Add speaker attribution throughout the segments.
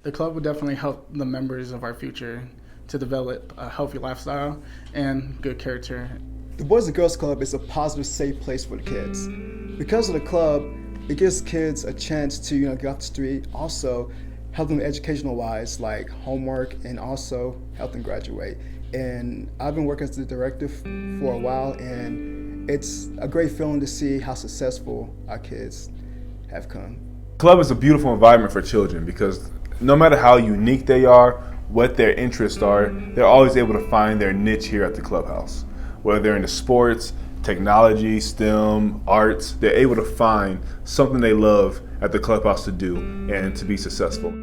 Speaker 1: The club will definitely help the members of our future to develop a healthy lifestyle and good character.
Speaker 2: The Boys and Girls Club is a positive, safe place for the kids. Because of the club, it gives kids a chance to get off the street, also help them educational wise, like homework, and also help them graduate. And I've been working as the director for a while, and it's a great feeling to see how successful our kids have come.
Speaker 3: Club is a beautiful environment for children because no matter how unique they are, what their interests are, they're always able to find their niche here at the clubhouse. Whether they're into sports, technology, STEM, arts, they're able to find something they love at the clubhouse to do and to be successful.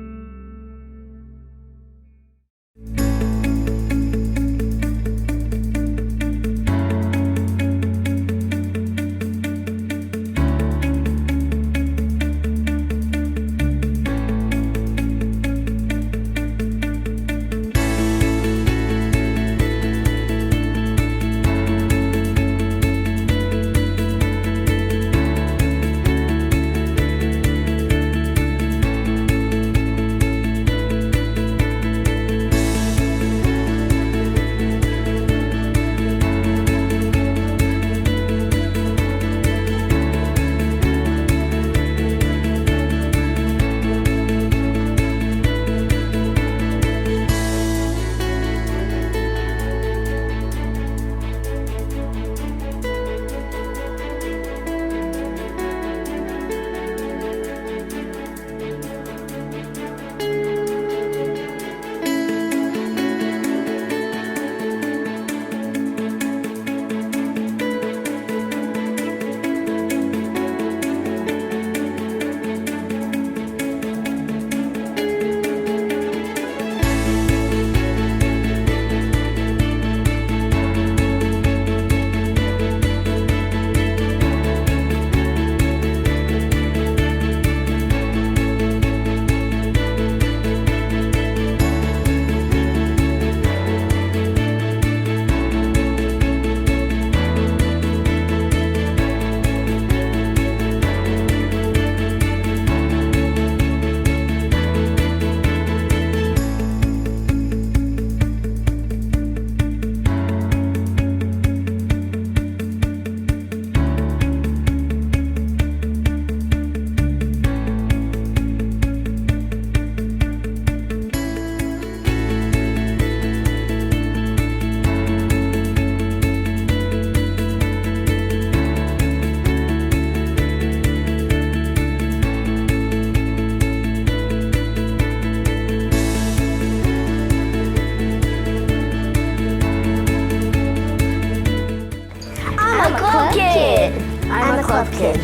Speaker 4: I'm a club kid.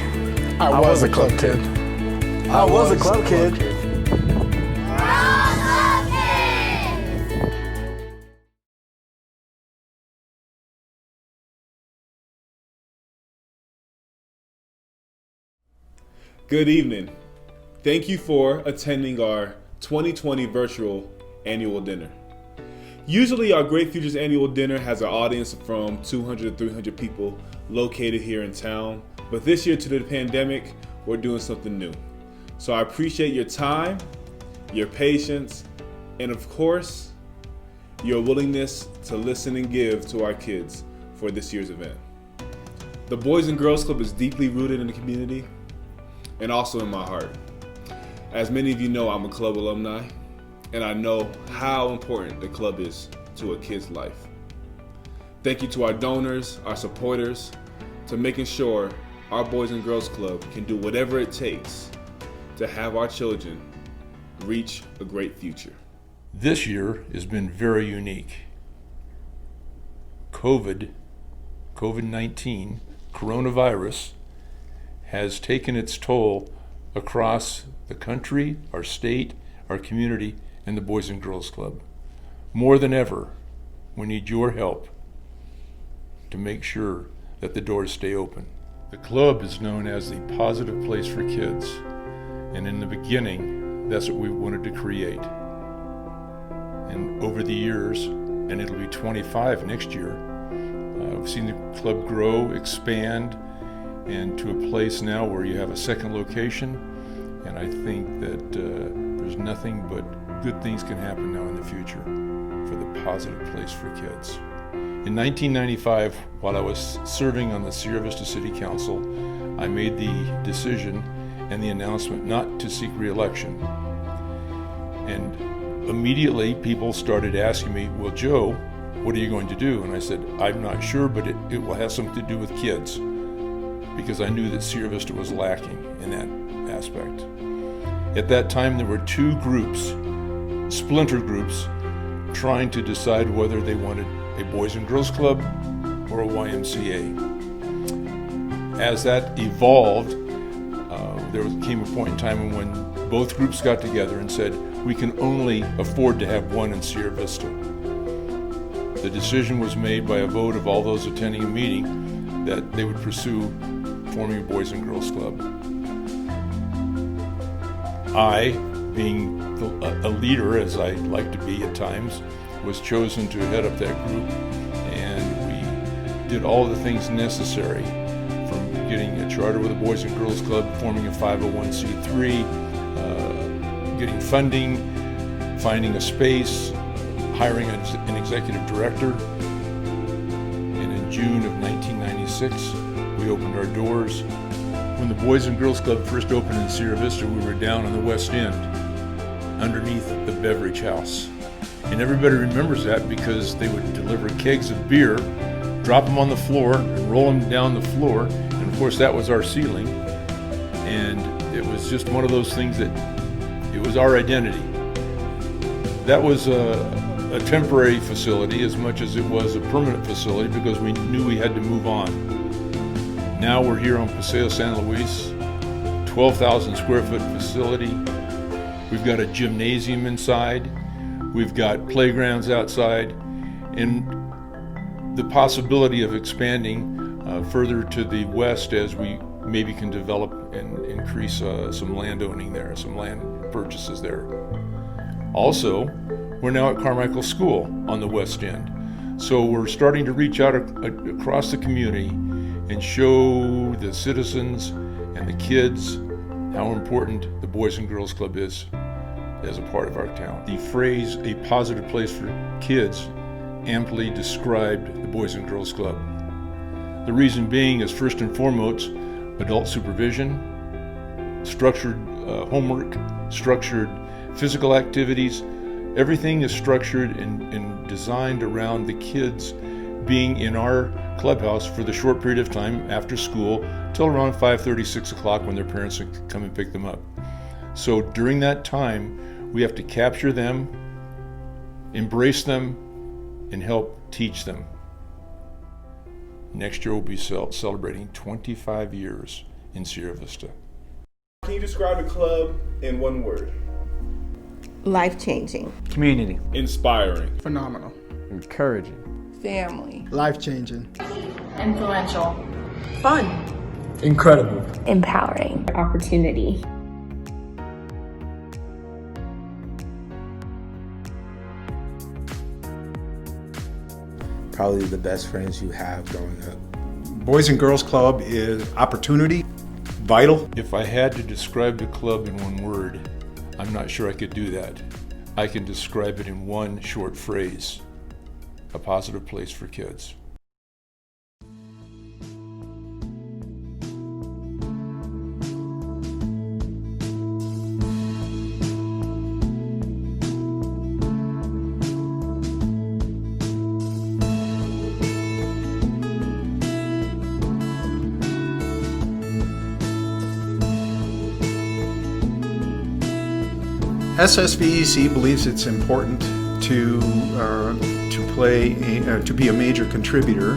Speaker 1: I was a club kid.
Speaker 2: I was a club kid.
Speaker 3: Good evening. Thank you for attending our 2020 virtual annual dinner. Usually our Great Futures annual dinner has an audience from 200 to 300 people located here in town, but this year, due to the pandemic, we're doing something new. So I appreciate your time, your patience, and of course, your willingness to listen and give to our kids for this year's event. The Boys and Girls Club is deeply rooted in the community and also in my heart. As many of you know, I'm a club alumni, and I know how important the club is to a kid's life. Thank you to our donors, our supporters, to making sure our Boys and Girls Club can do whatever it takes to have our children reach a great future.
Speaker 5: This year has been very unique. COVID-19, coronavirus, has taken its toll across the country, our state, our community, and the Boys and Girls Club. More than ever, we need your help to make sure that the doors stay open. The club is known as the positive place for kids, and in the beginning, that's what we wanted to create. And over the years, and it'll be 25 next year, we've seen the club grow, expand, and to a place now where you have a second location, and I think that there's nothing but good things can happen now in the future for the positive place for kids. In 1995, while I was serving on the Sierra Vista City Council, I made the decision and the announcement not to seek re-election. And immediately people started asking me, well, Joe, what are you going to do? And I said, I'm not sure, but it will have something to do with kids, because I knew that Sierra Vista was lacking in that aspect. At that time, there were two groups, splinter groups, trying to decide whether they wanted a Boys and Girls Club or a YMCA. As that evolved, there came a point in time when both groups got together and said, we can only afford to have one in Sierra Vista. The decision was made by a vote of all those attending a meeting that they would pursue forming a Boys and Girls Club. I, being a leader, as I like to be at times, was chosen to head up that group, and we did all the things necessary, from getting a charter with the Boys and Girls Club, forming a 501c3, getting funding, finding a space, hiring an executive director. And in June of 1996, we opened our doors. When the Boys and Girls Club first opened in Sierra Vista, we were down on the west end, underneath the beverage house. And everybody remembers that because they would deliver kegs of beer, drop them on the floor, and roll them down the floor. And of course, that was our ceiling. And it was just one of those things that it was our identity. That was a temporary facility as much as it was a permanent facility, because we knew we had to move on. Now we're here on Paseo San Luis, 12,000 square foot facility. We've got a gymnasium inside. We've got playgrounds outside, and the possibility of expanding further to the west as we maybe can develop and increase some land owning there, some land purchases there. Also, we're now at Carmichael School on the west end. So we're starting to reach out across the community and show the citizens and the kids how important the Boys and Girls Club is as a part of our town. The phrase, a positive place for kids, amply described the Boys and Girls Club. The reason being is, first and foremost, adult supervision, structured homework, structured physical activities. Everything is structured and designed around the kids being in our clubhouse for the short period of time after school till around 5:30, 6 o'clock, when their parents would come and pick them up. So during that time, we have to capture them, embrace them, and help teach them. Next year we'll be celebrating 25 years in Sierra Vista.
Speaker 3: Can you describe the club in one word?
Speaker 4: Life-changing.
Speaker 6: Community.
Speaker 3: Inspiring.
Speaker 1: Phenomenal.
Speaker 6: Encouraging.
Speaker 4: Family.
Speaker 2: Life-changing.
Speaker 7: Influential.
Speaker 4: Fun.
Speaker 6: Incredible.
Speaker 7: Empowering. Opportunity.
Speaker 8: Probably the best friends you have growing up.
Speaker 9: Boys and Girls Club is opportunity, vital.
Speaker 5: If I had to describe the club in one word, I'm not sure I could do that. I can describe it in one short phrase: a positive place for kids.
Speaker 9: SSVEC believes it's important to be a major contributor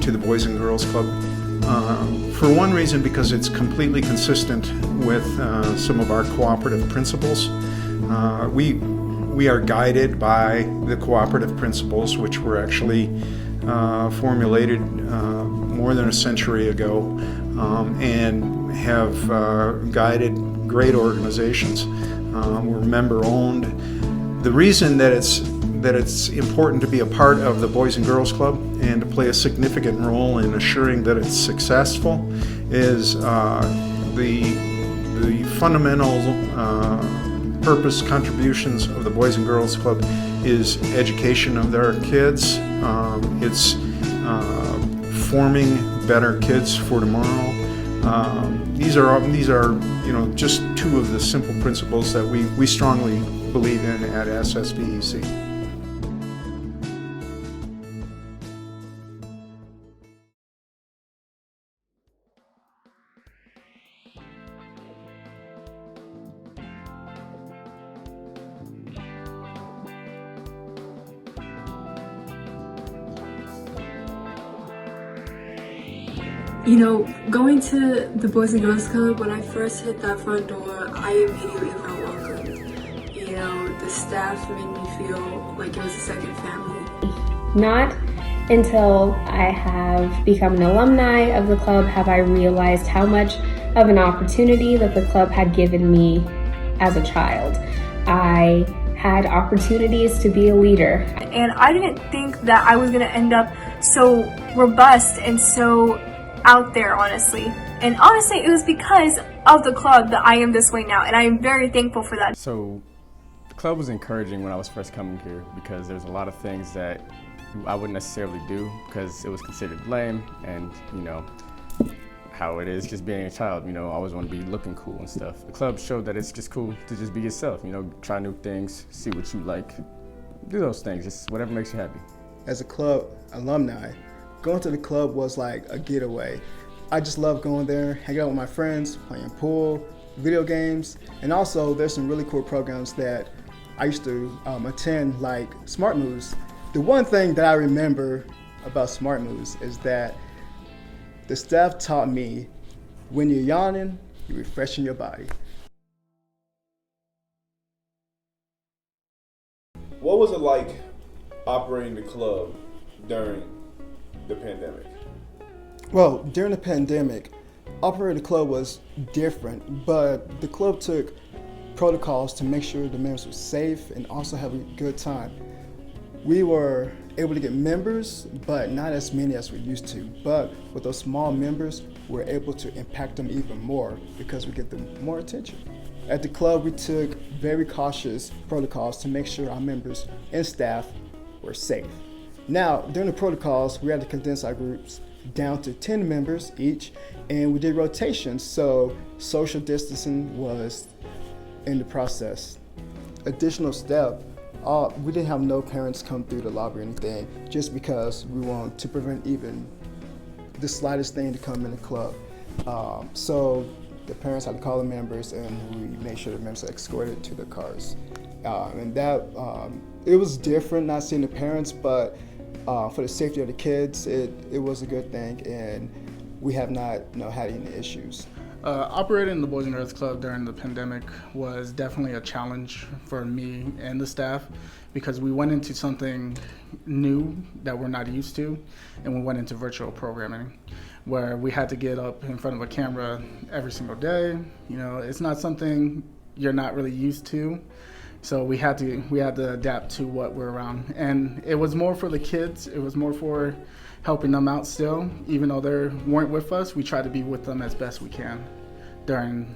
Speaker 9: to the Boys and Girls Club. For one reason, because it's completely consistent with some of our cooperative principles. We are guided by the cooperative principles, which were actually formulated more than a century ago, and have guided great organizations. We're member-owned. The reason that it's important to be a part of the Boys and Girls Club and to play a significant role in assuring that it's successful is the fundamental purpose contributions of the Boys and Girls Club is education of their kids. It's forming better kids for tomorrow. These are just two of the simple principles that we strongly believe in at SSBEC.
Speaker 10: You know, going to the Boys and Girls Club, when I first hit that front door, I immediately felt welcomed. You know, the staff made me feel like it was a second family.
Speaker 7: Not until I have become an alumni of the club have I realized how much of an opportunity that the club had given me as a child. I had opportunities to be a leader.
Speaker 11: And I didn't think that I was going to end up so robust and so out there, honestly. And honestly, it was because of the club that I am this way now, and I am very thankful for that.
Speaker 6: So the club was encouraging when I was first coming here because there's a lot of things that I wouldn't necessarily do because it was considered lame, and you know how it is just being a child, you know, I always want to be looking cool and stuff. The club showed that it's just cool to just be yourself, you know, try new things, see what you like, do those things, just whatever makes you happy.
Speaker 2: As a club alumni, going to the club was like a getaway. I just love going there, hanging out with my friends, playing pool, video games, and also there's some really cool programs that I used to attend, like Smart Moves. The one thing that I remember about Smart Moves is that the staff taught me when you're yawning, you're refreshing your body.
Speaker 3: What was it like operating the club during the pandemic?
Speaker 2: Well, during the pandemic, operating the club was different, but the club took protocols to make sure the members were safe and also have a good time. We were able to get members, but not as many as we used to. But with those small members, we're able to impact them even more because we get them more attention. At the club, we took very cautious protocols to make sure our members and staff were safe. Now, during the protocols, we had to condense our groups down to 10 members each, and we did rotations, so social distancing was in the process. Additional step, we didn't have no parents come through the lobby or anything, just because we want to prevent even the slightest thing to come in the club. So the parents had to call the members, and we made sure the members were escorted to their cars. And that, it was different not seeing the parents, but for the safety of the kids, it was a good thing, and we have not had any issues.
Speaker 1: Operating the Boys and Girls Club during the pandemic was definitely a challenge for me and the staff because we went into something new that we're not used to, and we went into virtual programming where we had to get up in front of a camera every single day. You know, it's not something you're not really used to. So we had to adapt to what we're around, and it was more for the kids. It was more for helping them out still. Even though they weren't with us, we try to be with them as best we can during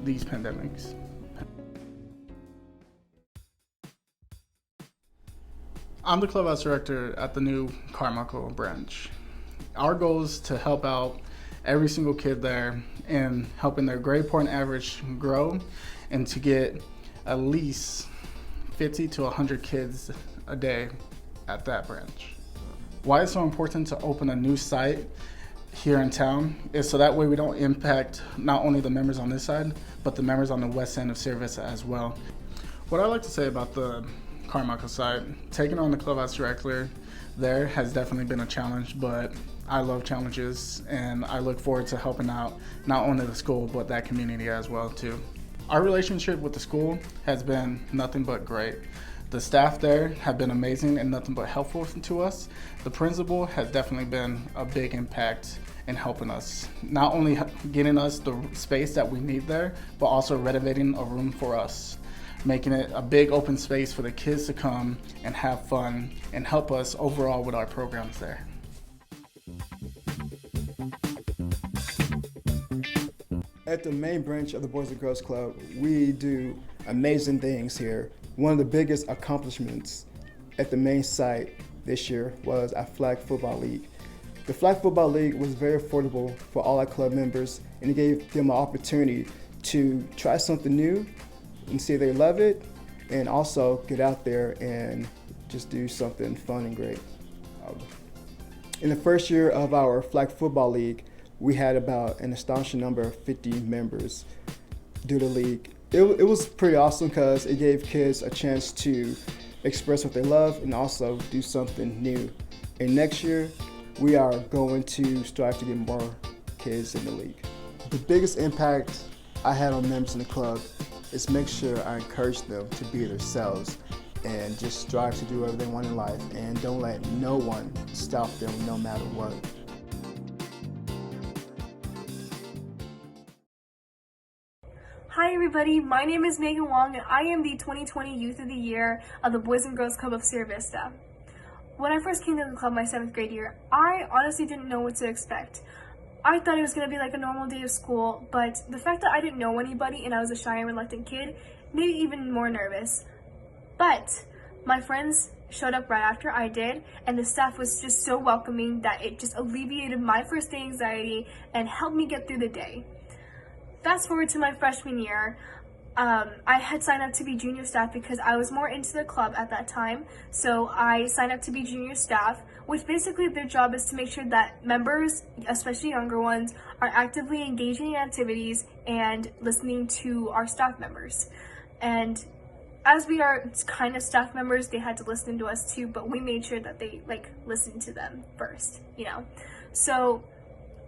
Speaker 1: these pandemics. I'm the clubhouse director at the new Carmichael branch. Our goal is to help out every single kid there in helping their grade point average grow and to get at least 50 to 100 kids a day at that branch. Why it's so important to open a new site here in town is so that way we don't impact not only the members on this side, but the members on the west end of Sierra Vista as well. What I like to say about the Carmichael site, taking on the clubhouse director there has definitely been a challenge, but I love challenges and I look forward to helping out not only the school, but that community as well too. Our relationship with the school has been nothing but great. The staff there have been amazing and nothing but helpful to us. The principal has definitely been a big impact in helping us, not only getting us the space that we need there, but also renovating a room for us, making it a big open space for the kids to come and have fun and help us overall with our programs there.
Speaker 2: At the main branch of the Boys and Girls Club, we do amazing things here. One of the biggest accomplishments at the main site this year was our Flag Football League. The Flag Football League was very affordable for all our club members, and it gave them an opportunity to try something new and see if they love it, and also get out there and just do something fun and great. In the first year of our Flag Football League, we had about an astonishing number of 50 members do the league. It was pretty awesome because it gave kids a chance to express what they love and also do something new. And next year, we are going to strive to get more kids in the league. The biggest impact I had on members in the club is make sure I encourage them to be themselves and just strive to do whatever they want in life, and don't let no one stop them no matter what.
Speaker 11: Hi everybody, my name is Megan Wong and I am the 2020 Youth of the Year of the Boys and Girls Club of Sierra Vista. When I first came to the club my 7th grade year, I honestly didn't know what to expect. I thought it was going to be like a normal day of school, but the fact that I didn't know anybody and I was a shy and reluctant kid made me even more nervous. But my friends showed up right after I did, and the staff was just so welcoming that it just alleviated my first day anxiety and helped me get through the day. Fast forward to my freshman year, I had signed up to be junior staff because I was more into the club at that time. So I signed up to be junior staff, which basically their job is to make sure that members, especially younger ones, are actively engaging in activities and listening to our staff members. And as we are kind of staff members, they had to listen to us too, but we made sure that they listened to them first, you know. So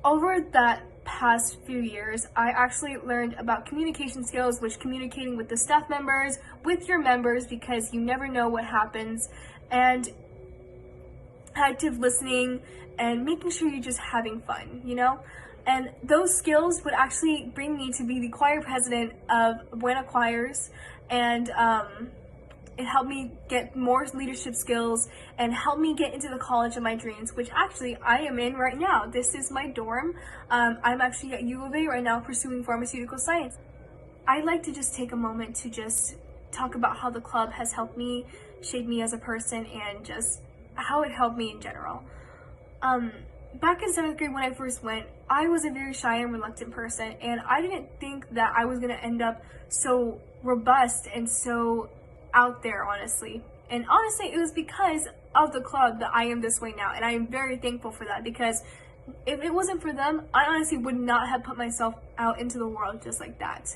Speaker 11: over that past few years, I actually learned about communication skills, which communicating with the staff members, with your members, because you never know what happens, and active listening and making sure you're just having fun, you know. And those skills would actually bring me to be the choir president of Buena Choirs, and it helped me get more leadership skills and helped me get into the college of my dreams, which actually I am in right now. This is my dorm. I'm actually at U of A right now pursuing pharmaceutical science. I'd like to just take a moment to just talk about how the club has helped me, shape me as a person, and just how it helped me in general. Back in 7th grade when I first went, I was a very shy and reluctant person, and I didn't think that I was going to end up so robust and so out there, honestly. And honestly, it was because of the club that I am this way now, and I am very thankful for that, because if it wasn't for them, I honestly would not have put myself out into the world just like that.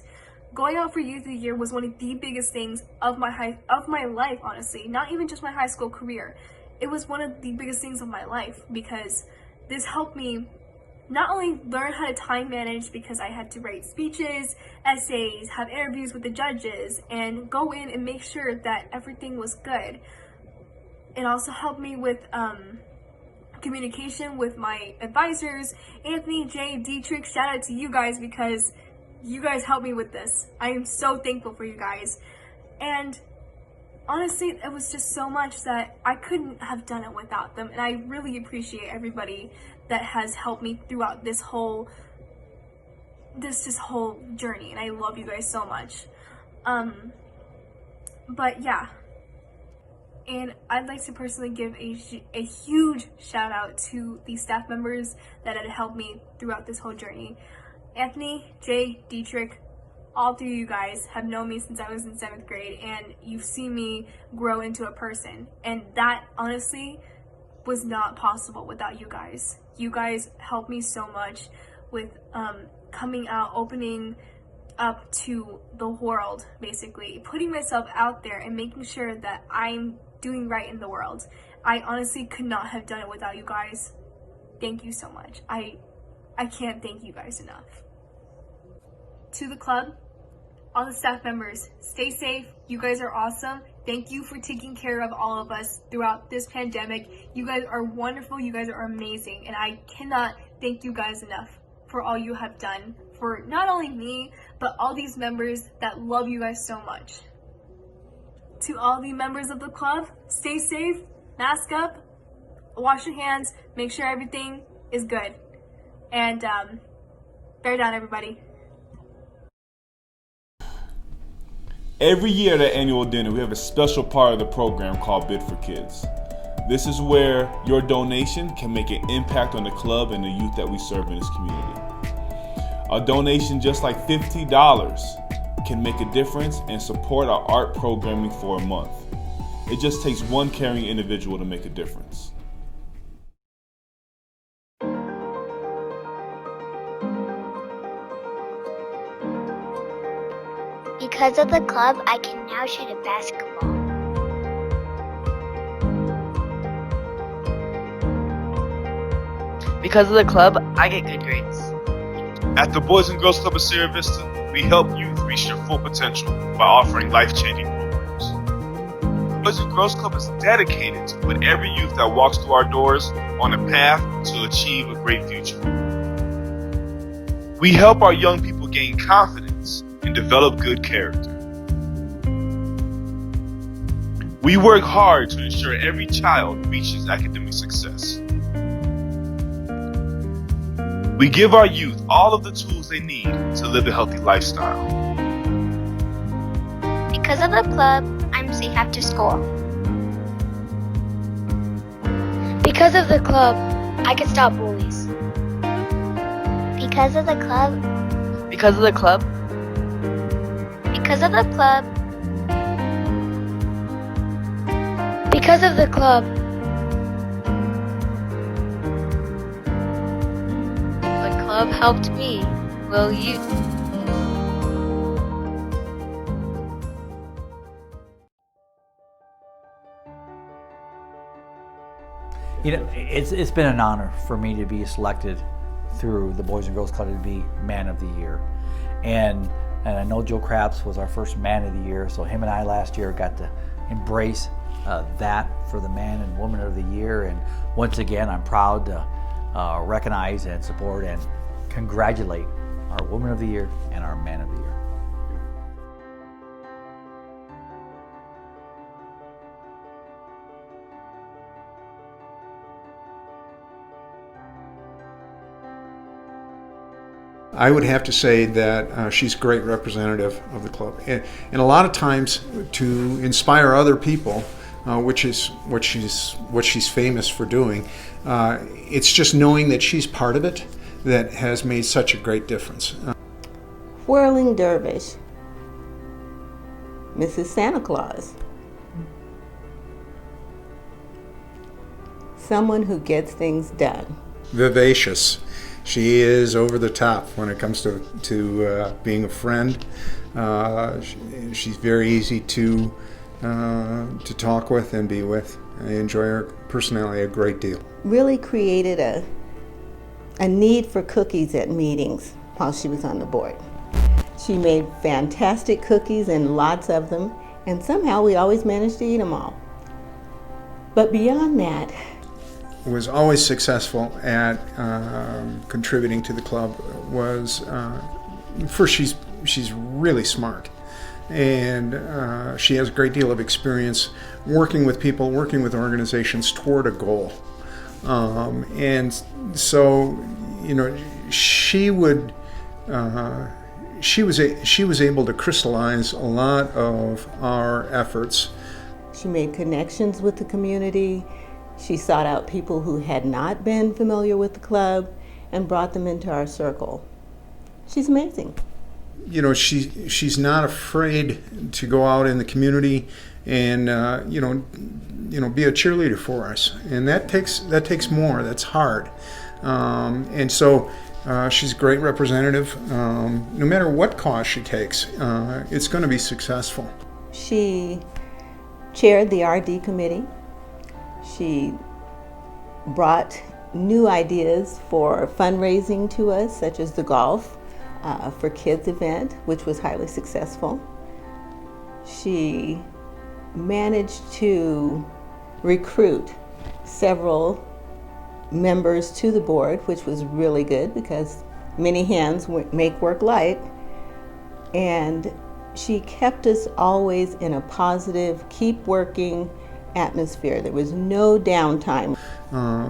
Speaker 11: Going out for Youth of the Year was one of the biggest things of my life, honestly. Not even just my high school career. It was one of the biggest things of my life, because this helped me not only learn how to time manage, because I had to write speeches, essays, have interviews with the judges, and go in and make sure that everything was good. It also helped me with communication with my advisors, Anthony, Jay, Dietrich. Shout out to you guys, because you guys helped me with this. I am so thankful for you guys. And honestly, it was just so much that I couldn't have done it without them, and I really appreciate everybody that has helped me throughout this whole journey, and I love you guys so much. But yeah, and I'd like to personally give a huge shout out to the staff members that had helped me throughout this whole journey. Anthony, Jay, Dietrich, all three of you guys have known me since I was in 7th grade, and you've seen me grow into a person. And that honestly was not possible without you guys. You guys helped me so much with coming out, opening up to the world, basically. Putting myself out there and making sure that I'm doing right in the world. I honestly could not have done it without you guys. Thank you so much. I can't thank you guys enough. To the club, all the staff members, stay safe. You guys are awesome. Thank you for taking care of all of us throughout this pandemic. You guys are wonderful. You guys are amazing. And I cannot thank you guys enough for all you have done for not only me, but all these members that love you guys so much. To all the members of the club, stay safe, mask up, wash your hands, make sure everything is good. And bear down, everybody.
Speaker 3: Every year at our annual dinner, we have a special part of the program called Bid for Kids. This is where your donation can make an impact on the club and the youth that we serve in this community. A donation just like $50 can make a difference and support our art programming for a month. It just takes one caring individual to make a difference.
Speaker 12: Because of the club, I can now shoot a basketball.
Speaker 13: Because of the club, I get good grades.
Speaker 14: At the Boys and Girls Club of Sierra Vista, we help youth reach their full potential by offering life-changing programs. The Boys and Girls Club is dedicated to put every youth that walks through our doors on a path to achieve a great future. We help our young people gain confidence and develop good character. We work hard to ensure every child reaches academic success. We give our youth all of the tools they need to live a healthy lifestyle.
Speaker 12: Because of the club, I'm safe after school. Because of the club, I can stop bullies. Because of the club.
Speaker 13: Because of the club.
Speaker 12: Because of the club. Because of the club.
Speaker 13: The club helped me. Will you?
Speaker 15: You know, it's been an honor for me to be selected through the Boys and Girls Club to be Man of the Year. And I know Joe Craps was our first Man of the Year, so him and I last year got to embrace that for the Man and Woman of the Year. And once again, I'm proud to recognize and support and congratulate our Woman of the Year and our Man of the Year.
Speaker 9: I would have to say that she's a great representative of the club, and a lot of times to inspire other people, which is what she's famous for doing. It's just knowing that she's part of it that has made such a great difference.
Speaker 16: Whirling Dervish, Mrs. Santa Claus, someone who gets things done.
Speaker 9: Vivacious. She is over the top when it comes to being a friend. She's very easy to talk with and be with. I enjoy her personality a great deal.
Speaker 16: Really created a need for cookies at meetings while she was on the board. She made fantastic cookies and lots of them, and somehow we always managed to eat them all. But beyond that,
Speaker 9: was always successful at contributing to the club. Was first, she's really smart, and she has a great deal of experience working with people, working with organizations toward a goal. And so, you know, she was able to crystallize a lot of our efforts.
Speaker 16: She made connections with the community. She sought out people who had not been familiar with the club and brought them into our circle. She's amazing.
Speaker 9: You know, she's not afraid to go out in the community and you know be a cheerleader for us, and that takes more. That's hard, and so she's a great representative. No matter what cause she takes, it's going to be successful.
Speaker 16: She chaired the RD committee. She brought new ideas for fundraising to us, such as the Golf for Kids event, which was highly successful. She managed to recruit several members to the board, which was really good because many hands make work light. And she kept us always in a positive, keep working atmosphere. There was no downtime.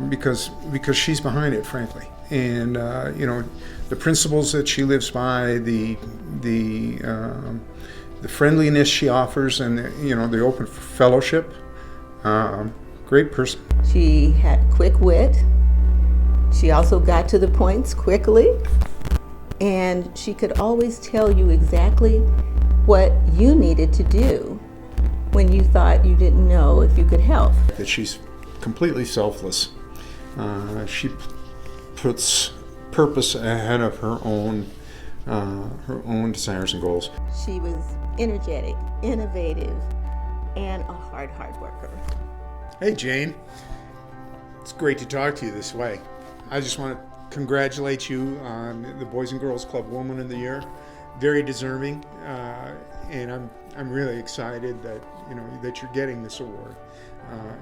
Speaker 9: Because she's behind it, frankly, and you know, the principles that she lives by, the the friendliness she offers, and the open fellowship. Great person.
Speaker 16: She had quick wit. She also got to the points quickly, and she could always tell you exactly what you needed to do when you thought you didn't know if you could help.
Speaker 9: That she's completely selfless. She puts purpose ahead of her own desires and goals.
Speaker 16: She was energetic, innovative, and a hard worker.
Speaker 9: Hey Jane, it's great to talk to you this way. I just want to congratulate you on the Boys and Girls Club Woman of the Year. Very deserving, and I'm really excited that that you're getting this award.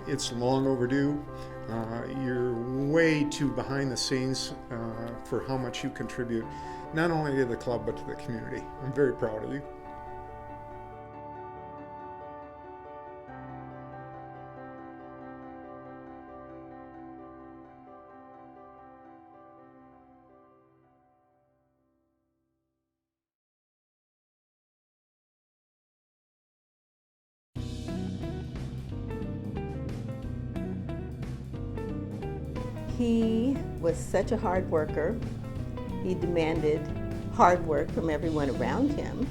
Speaker 9: It's long overdue. You're way too behind the scenes for how much you contribute, not only to the club but to the community. I'm very proud of you.
Speaker 16: He was such a hard worker. He demanded hard work from everyone around him,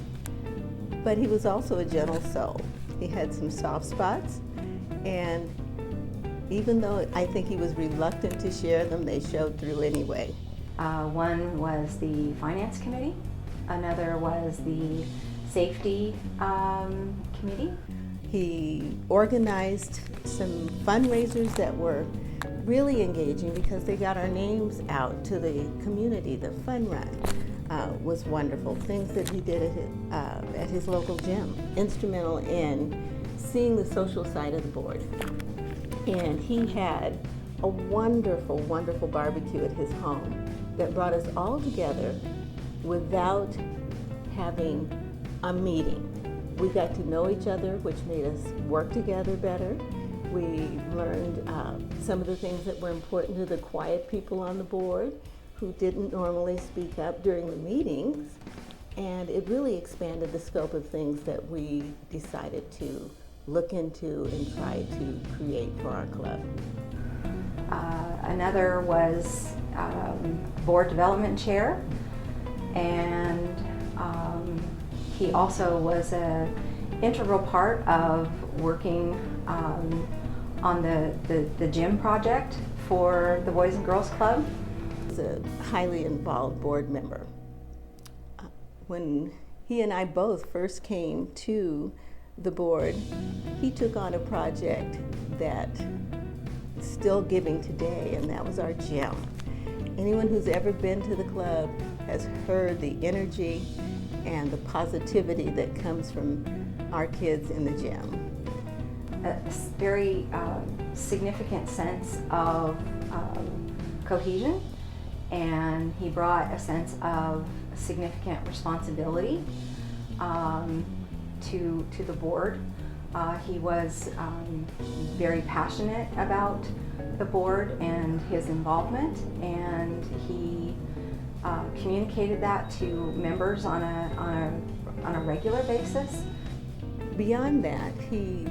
Speaker 16: but he was also a gentle soul. He had some soft spots, and even though I think he was reluctant to share them, they showed through anyway.
Speaker 17: One was the finance committee, another was the safety committee.
Speaker 16: He organized some fundraisers that were really engaging because they got our names out to the community. The fun run was wonderful. Things that he did at his local gym. Instrumental in seeing the social side of the board. And he had a wonderful, wonderful barbecue at his home that brought us all together without having a meeting. We got to know each other, which made us work together better. We learned some of the things that were important to the quiet people on the board who didn't normally speak up during the meetings. And it really expanded the scope of things that we decided to look into and try to create for our club.
Speaker 17: Another was board development chair, and he also was an integral part of working on the gym project for the Boys and Girls Club.
Speaker 16: He was a highly involved board member. When he and I both first came to the board, he took on a project that is still giving today, and that was our gym. Anyone who's ever been to the club has heard the energy and the positivity that comes from our kids in the gym.
Speaker 17: A very significant sense of cohesion, and he brought a sense of significant responsibility to the board. He was very passionate about the board and his involvement, and he communicated that to members on a regular basis.
Speaker 16: Beyond that, he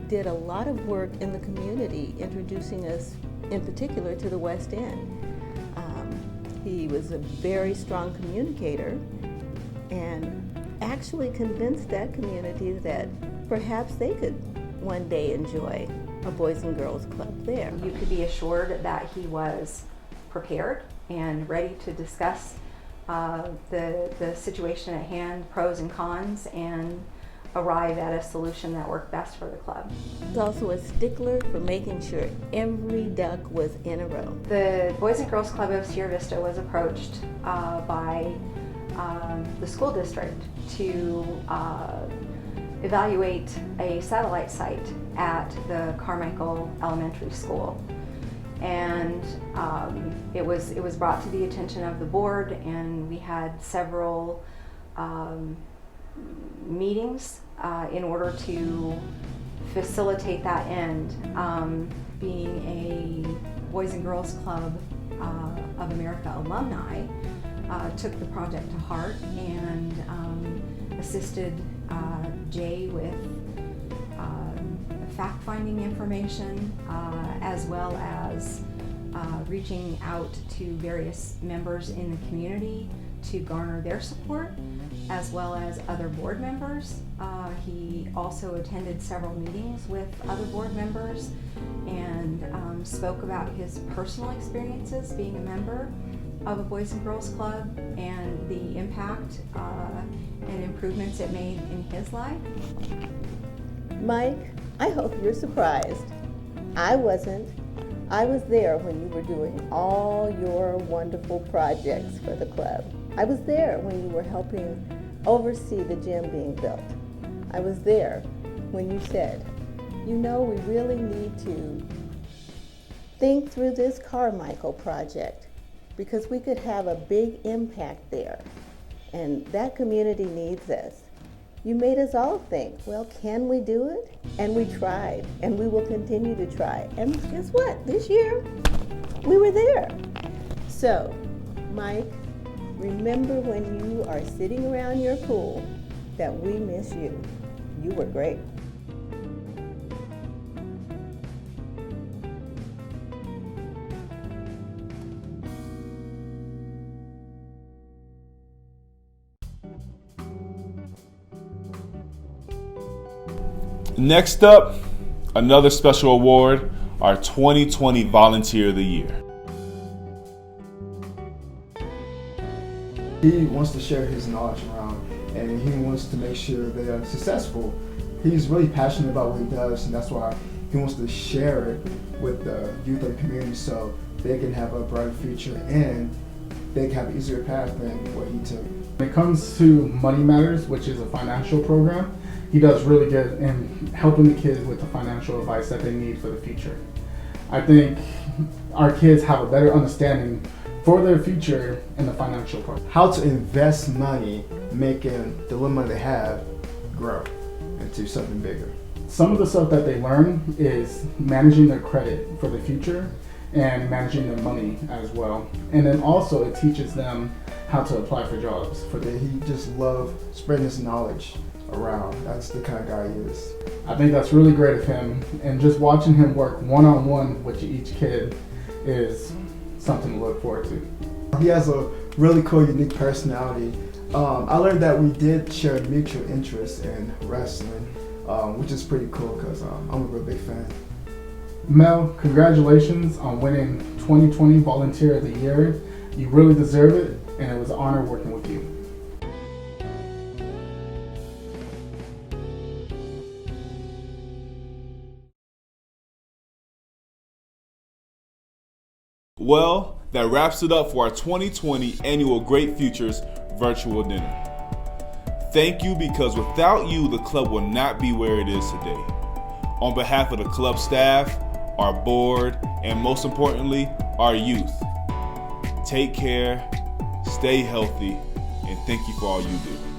Speaker 16: did a lot of work in the community, introducing us in particular to the West End. He was a very strong communicator and actually convinced that community that perhaps they could one day enjoy a Boys and Girls Club there.
Speaker 17: You could be assured that he was prepared and ready to discuss the situation at hand, pros and cons, and arrive at a solution that worked best for the club.
Speaker 16: He's also a stickler for making sure every duck was in a row.
Speaker 17: The Boys and Girls Club of Sierra Vista was approached by the school district to evaluate a satellite site at the Carmichael Elementary School. And it was brought to the attention of the board, and we had several meetings in order to facilitate that end. Being a Boys and Girls Club of America alumni, took the project to heart and assisted Jay with fact-finding information, as well as reaching out to various members in the community to garner their support, as well as other board members. He also attended several meetings with other board members and spoke about his personal experiences being a member of a Boys and Girls Club and the impact and improvements it made in his life.
Speaker 16: Mike, I hope you're surprised. I wasn't. I was there when you were doing all your wonderful projects for the club. I was there when you were helping oversee the gym being built. I was there when you said, you know, we really need to think through this Carmichael project because we could have a big impact there. And that community needs us. You made us all think, well, can we do it? And we tried, and we will continue to try. And guess what? This year, we were there. So, Mike, remember when you are sitting around your pool that we miss you. You were great.
Speaker 3: Next up, another special award, our 2020 Volunteer of the Year.
Speaker 2: He wants to share his knowledge around, and he wants to make sure they are successful. He's really passionate about what he does, and that's why he wants to share it with the youth of the community so they can have a brighter future and they can have an easier path than what he took.
Speaker 1: When it comes to Money Matters, which is a financial program, he does really good in helping the kids with the financial advice that they need for the future. I think our kids have a better understanding for their future in the financial part.
Speaker 2: How to invest money, making the little money they have grow into something bigger.
Speaker 1: Some of the stuff that they learn is managing their credit for the future and managing their money as well. And then also it teaches them how to apply for jobs.
Speaker 2: He just loves spreading his knowledge around. That's the kind of guy he is.
Speaker 1: I think that's really great of him, and just watching him work one-on-one with each kid is something to look forward to.
Speaker 2: He has a really cool, unique personality. I learned that we did share mutual interest in wrestling, which is pretty cool because I'm a real big fan.
Speaker 1: Mel, congratulations on winning 2020 Volunteer of the Year. You really deserve it, and it was an honor working with you.
Speaker 3: Well, that wraps it up for our 2020 annual Great Futures virtual dinner. Thank you, because without you, the club will not be where it is today. On behalf of the club staff, our board, and most importantly, our youth, take care, stay healthy, and thank you for all you do.